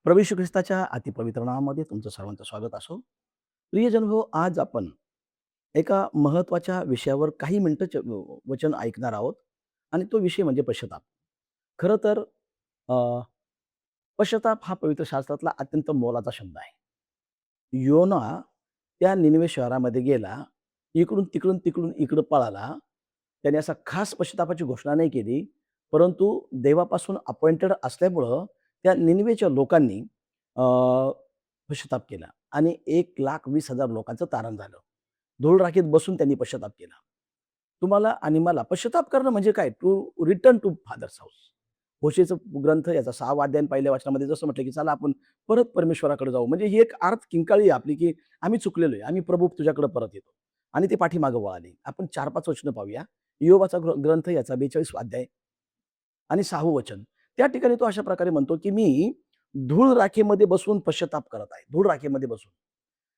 प्रभू येशू ख्रिस्ताच्या अतिपवित्र नावामध्ये तुमचं सर्वांचं स्वागत असो. प्रियजन हो, आज आपण एका महत्त्वाच्या विषयावर काही मिनिटं वचन ऐकणार आहोत आणि तो विषय म्हणजे पश्चाताप. खरं तर अ, पश्चाताप हा पवित्र शास्त्रातला अत्यंत मोलाचा शब्द आहे. योना त्या निनिवे शहरामध्ये गेला. इकडून, तिकडून इकडं पळाला. त्याने असा खास पश्चात्तापाची घोषणा नाही केली. परंतु देवापासून अपॉइंटेड असल्यामुळं त्या निनिवेच्या लोकांनी अ, पश्चात्ताप केला आणि 1,20,000 लोकांचं तारण झालं. धूळराखेत बसून त्यांनी पश्चात्ताप केला. तुम्हाला आणि मला पश्चात्ताप करणं म्हणजे काय? To return to father's house. होशेचा ग्रंथ याचा 6वा अध्याय आणि पहिल्या वचनामध्ये जसं म्हटलं, की चला आपण परत परमेश्वराकडे जाऊ. म्हणजे ही एक अर्थ किंकाळी आहे आपली, की आम्ही चुकलेलो आहे. आम्ही प्रभू तुझ्याकडे परत येतो. आणि ते पाठीमागे वळाले. आपण 4-5 वचनं पाहूया. इयोबाचा ग्रंथ याचा 42वा अध्याय आणि 6वं वचन. त्या ठिकाणी तो अशा प्रकारे म्हणतो, की मी धूळ राखेमध्ये बसून पश्चात्ताप करत आहे. धूळ राखेमध्ये बसून.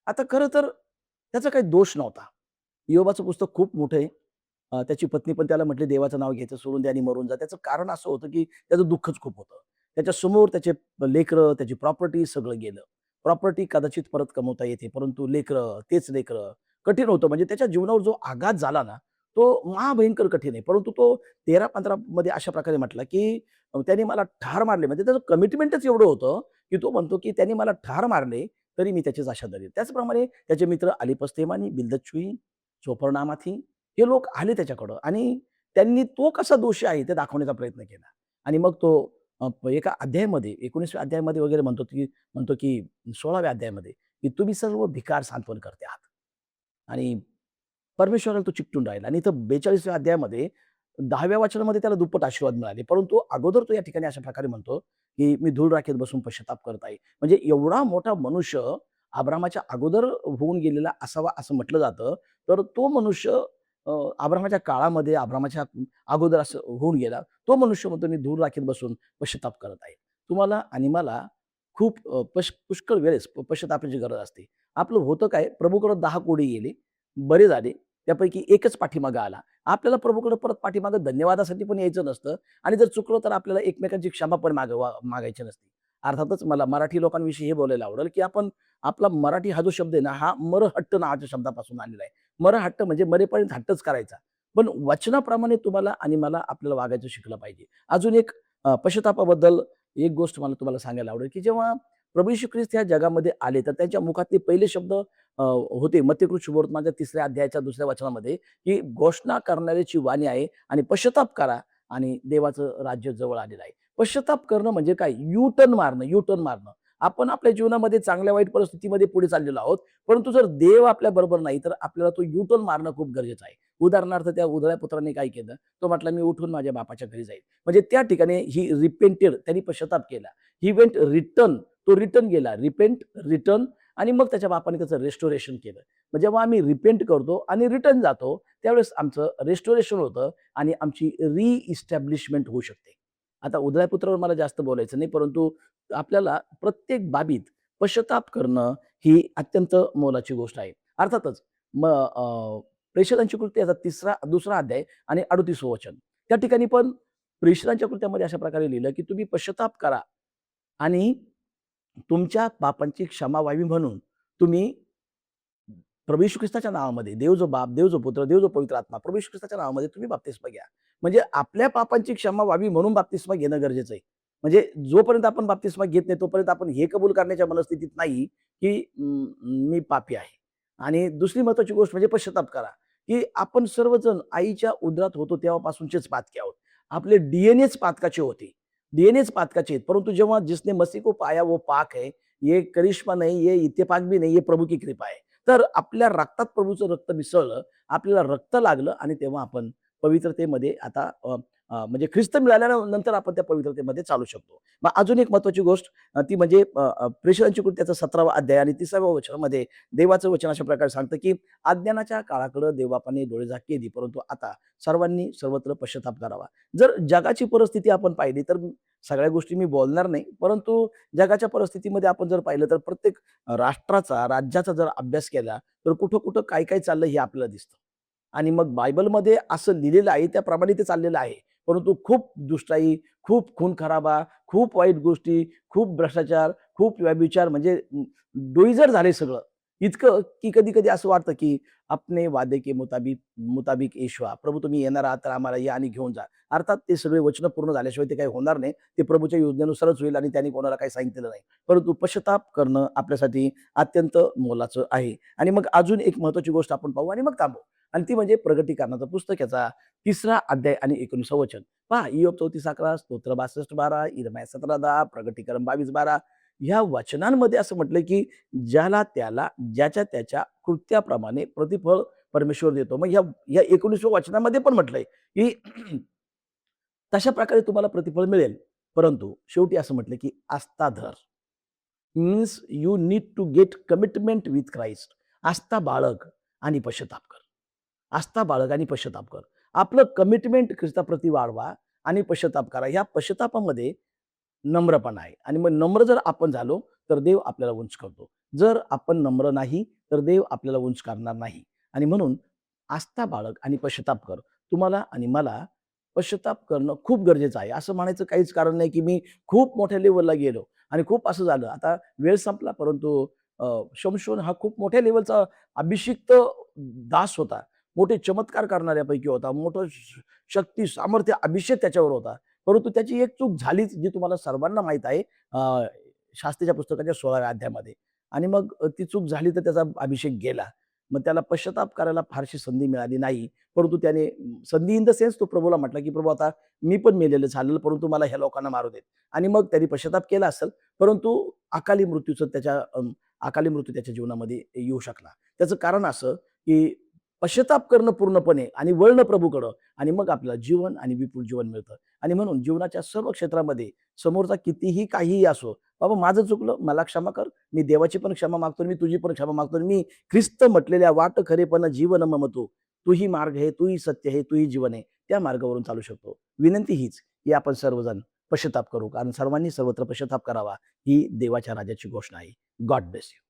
आता खरं तर त्याचा काही दोष नव्हता. इयोबाचं पुस्तक खूप मोठं आहे. त्याची पत्नी पण त्याला म्हटली, "देवाचं नाव घ्यायचं सोडून दे आणि मरून जा." त्याचं कारण असं होतं, की त्याचं दुःखच खूप होतं. त्याच्यासमोर त्याचे लेकरं, त्याची प्रॉपर्टी सगळं गेलं. प्रॉपर्टी कदाचित परत कमवता येते, परंतु लेकरं, तेच लेकरं कठीण होतं. म्हणजे त्याच्या जीवनावर जो आघात झाला ना, तो महाभयंकर कठीण आहे. परंतु तो 13-15 मध्ये अशा प्रकारे म्हटला, की "त्याने मला ठार मारले." म्हणजे त्याचं कमिटमेंटच एवढं होतं, की तो म्हणतो, की "त्याने मला ठार मारले, तरी मी त्याचीच आशा धरेन." त्याचप्रमाणे त्याचे मित्र अलीपज तेमानी, बिल्दद शुई, सोफर नामाथी हे लोक आले त्याच्याकडं आणि त्यांनी तो कसा दोषी आहे ते दाखवण्याचा प्रयत्न केला. आणि मग तो एका अध्यायामध्ये 19व्या अध्यायामध्ये वगैरे म्हणतो की 16व्या अध्यायामध्ये, की तुम्ही सर्व भिकार सांत्वन करते आहात. आणि परमेश्वराला तो चिकटून राहिला आणि इथं 42व्या अध्यायामध्ये 10व्या वचनामध्ये त्याला दुप्पट आशीर्वाद मिळाले. परंतु अगोदर तो या ठिकाणी अशा प्रकारे म्हणतो, की मी धूळ राखेत बसून पश्चात्ताप करत आहे. म्हणजे एवढा मोठा मनुष्य अब्रामाच्या अगोदर होऊन गेलेला असावा असं म्हटलं जातं. तर तो मनुष्य अब्रामाच्या काळामध्ये अब्रामाच्या अगोदर असं होऊन गेला. तो मनुष्य म्हणतो मी धूळ राखेत बसून पश्चात्ताप करत आहे. तुम्हाला आणि मला खूप पुष्कळ वेळेस पश्चात्तापाची गरज असते. आपलं होतं काय प्रभूकडे 10 कोटी गेले, बरे झाले. त्यापैकी एकच पाठीमागे आला. आपल्याला प्रभूकडे परत पाठीमागे धन्यवादासाठी पण यायचं नसतं आणि जर चुकलो तर आपल्याला एकमेकांची क्षमा पण मागायची नसते. अर्थातच मला मराठी लोकांविषयी हे बोलायला आवडेल, की आपण आपला मराठी हा जो शब्द आहे ना, हा मरहट्ट नावाच्या शब्दापासून आलेला आहे. मरहट्ट म्हणजे मरेपर्यंत हट्टच करायचा. पण वचनाप्रमाणे तुम्हाला आणि मला आपल्याला वागायचं शिकलं पाहिजे. अजून एक पश्चात्तापाबद्दल एक गोष्ट मला तुम्हाला सांगायला आवडेल, की जेव्हा प्रभू येशू ख्रिस्त ह्या जगामध्ये आले, तर त्यांच्या मुखातले पहिले शब्द होते मत्ती शुभवर्तमानाच्या 3ऱ्या अध्यायाच्या 2ऱ्या वचनामध्ये, की घोषणा करणाऱ्याची वाणी आहे आणि पश्चात्ताप करा आणि देवाचं राज्य जवळ आलेलं आहे. पश्चात्ताप करणं म्हणजे काय? यू टर्न मारणं, यू टर्न मारणं. आपण आपल्या जीवनामध्ये चांगल्या वाईट परिस्थितीमध्ये पुढे चाललेलो आहोत. परंतु जर देव आपल्याबरोबर नाही, तर आपल्याला तो यू टर्न मारणं खूप गरजेचं आहे. उदाहरणार्थ त्या उधळ्या पुत्राने काय केलं? तो म्हटला, "मी उठून माझ्या बापाच्या घरी जाईल." म्हणजे त्या ठिकाणी ही रिपेंटेड त्यांनी पश्चात्ताप केला. ही वेंट रिटर्न तो रिटर्न गेला. रिपेंट, रिटर्न आणि मग त्याच्या बापाने त्याचं रेस्टोरेशन केलं. मग जेव्हा आम्ही रिपेंट करतो आणि रिटर्न जातो, त्यावेळेस आमचं रेस्टोरेशन होतं आणि आमची रिइस्टॅब्लिशमेंट होऊ शकते. आता उधळ्या पुत्रावर मला जास्त बोलायचं नाही, परंतु आपल्याला प्रत्येक बाबीत पश्चात्ताप करणं ही अत्यंत मोलाची गोष्ट आहे. अर्थातच प्रेषितांची कृती याचा 2रा अध्याय आणि 38वं वचन. त्या ठिकाणी पण प्रेषितांच्या कृत्यामध्ये अशा प्रकारे लिहिलं, की तुम्ही पश्चात्ताप करा आणि तुमच्या पापांची क्षमा व्हावी म्हणून तुम्ही प्रभू येशू ख्रिस्ताच्या नावामध्ये देव जो बाप, देव जो पुत्र, देव जो पवित्र आत्मा, प्रभू येशू ख्रिस्ताच्या नावामध्ये तुम्ही बाप्तिस्मा घ्या. म्हणजे आपल्या पापांची क्षमा व्हावी म्हणून बाप्तिस्मा घेणं गरजेचं आहे. म्हणजे जोपर्यंत आपण बाप्तिस्मा घेत नाही, तोपर्यंत आपण हे कबूल करण्याच्या मनस्थितीत नाही, की मी पापी आहे. आणि दुसरी महत्त्वाची गोष्ट म्हणजे पश्चात्ताप करा, की आपण सर्वजण आईच्या उदरात होतो तेव्हापासूनचेच पातकी आहोत. आपले डीएनएच पातकाचे होते. डीएनएच पातकाचे आहेत. परंतु जेव्हा जिसने मसीह को पाया वो पाक है, ये करिश्मा नहीं, ये इत्तेफाक भी नहीं, ये प्रभू की कृपा है. तर आपल्या रक्तात प्रभूचं रक्त मिसळलं, आपल्याला रक्त लागलं आणि तेव्हा आपण पवित्रतेमध्ये आता म्हणजे ख्रिस्त मिळाल्यानंतर आपण त्या पवित्रतेमध्ये चालू शकतो. मग अजून एक महत्त्वाची गोष्ट ती म्हणजे प्रेषितांची कृत्याचा 17वा अध्याय आणि 30व्या वचनामध्ये देवाचं वचन अशा प्रकारे सांगतं, की "अज्ञानाच्या काळाकडे देवबापाने डोळेझाक केली, परंतु आता सर्वांनी सर्वत्र पश्चात्ताप करावा." जर जगाची परिस्थिती आपण पाहिली तर सगळ्या गोष्टी मी बोलणार नाही, परंतु जगाच्या परिस्थितीमध्ये आपण जर पाहिलं तर प्रत्येक राष्ट्राचा, राज्याचा जर अभ्यास केला, तर कुठं-कुठं काय-काय चाललंय हे आपल्याला दिसतं. आणि मग बायबलमध्ये असं लिहिलेलं आहे, त्याप्रमाणे ते चाललेलं आहे. परंतु खूप दुष्टाई, खूप खून-खराबा, खूप वाईट गोष्टी, खूप भ्रष्टाचार, खूप व्यभिचार म्हणजे डोईजर झालंय सगळं. इतकं की कधी-कधी असं वाटतं की "अपने वादे के मुताबिक मुताबिक ईश्वा, प्रभू तुम्ही येणार आहात तर आम्हाला या आणि घेऊन जा." अर्थात ते सगळे वचनं पूर्ण झाल्याशिवाय ते काही होणार नाही. ते प्रभूच्या योजनेनुसारच होईल आणि त्यांनी कोणाला काही सांगितलेलं नाही. परंतु पश्चाताप करणं आपल्यासाठी अत्यंत मोलाचं आहे. आणि मग अजून एक महत्त्वाची गोष्ट आपण पाहू आणि मग थांबू. आणि ती म्हणजे प्रगटीकरणाचं पुस्तक याचा 3रा अध्याय आणि 19वं वचन. पहा इयोब 34:11, स्तोत्र 62:12, इर्म्या 17:10, प्रगटीकरण 22:12 ह्या वचनांमध्ये असं म्हटलंय, की ज्याला त्याला ज्याच्या त्याच्या कृत्याप्रमाणे प्रतिफळ परमेश्वर देतो. मग या 19व्या वचनामध्ये पण म्हटलंय, की तशा प्रकारे तुम्हाला प्रतिफळ मिळेल. परंतु शेवटी असं म्हटलं, की आस्था धर. Means you need to get commitment with Christ. आस्था बाळग आणि पश्चाताप कर. आस्था बाळग आणि पश्चाताप कर. आपलं कमिटमेंट ख्रिस्ताप्रती वाढवा आणि पश्चाताप करा. ह्या पश्चातापामध्ये नम्रपणा आहे आणि मग नम्र जर आपण झालो, तर देव आपल्याला उंच करतो. जर आपण नम्र नाही, तर देव आपल्याला उंच करणार नाही. आणि म्हणून आस्था बाळग आणि पश्चाताप कर. तुम्हाला आणि मला पश्चाताप करणं खूप गरजेचं आहे. असं म्हणायचं काहीच कारण नाही, की मी खूप मोठ्या लेव्हलला गेलो आणि खूप असं झालं. आता वेळ संपला, परंतु शमशोन हा खूप मोठ्या लेव्हलचा अभिषिक्त दास होता. मोठे चमत्कार करणाऱ्यापैकी होता. मोठं शक्ती, सामर्थ्य, अभिषेक त्याच्यावर होता. परंतु त्याची एक चूक झालीच, जी तुम्हाला सर्वांना माहीत आहे. शास्त्रीच्या पुस्तकाच्या 16व्या अध्यायामध्ये आणि मग ती चूक झाली तर त्याचा अभिषेक गेला. मग त्याला पश्चाताप करायला फारशी संधी मिळाली नाही. परंतु त्याने संधी इन द सेन्स तो प्रभूला म्हटला, की "प्रभू आता मी पण मेलेलं चालेल, परंतु मला ह्या लोकांना मारू देत." आणि मग त्यांनी पश्चाताप केला असेल, परंतु अकाली मृत्यू त्याच्या जीवनामध्ये येऊ शकला. त्याचं कारण असं, की पश्चाताप करणं पूर्णपणे आणि वळणं प्रभूकडं आणि मग आपल्याला जीवन आणि विपुल जीवन मिळतं. आणि म्हणून जीवनाच्या सर्व क्षेत्रामध्ये समोरचा कितीही काहीही असो, "बाबा माझं चुकलं, मला क्षमा कर. मी देवाची पण क्षमा मागतो आणि मी तुझी पण क्षमा मागतो आणि मी ख्रिस्त म्हटलेल्या वाट खरेपण जीवन मम तू. तूही मार्ग आहे, तूही सत्य आहे, तूही जीवन आहे." त्या मार्गावरून चालू शकतो. विनंती हीच, की आपण सर्वजण पश्चाताप करू. कारण सर्वांनी सर्वत्र पश्चाताप करावा, ही देवाच्या राज्याची घोषणा आहे. God bless you.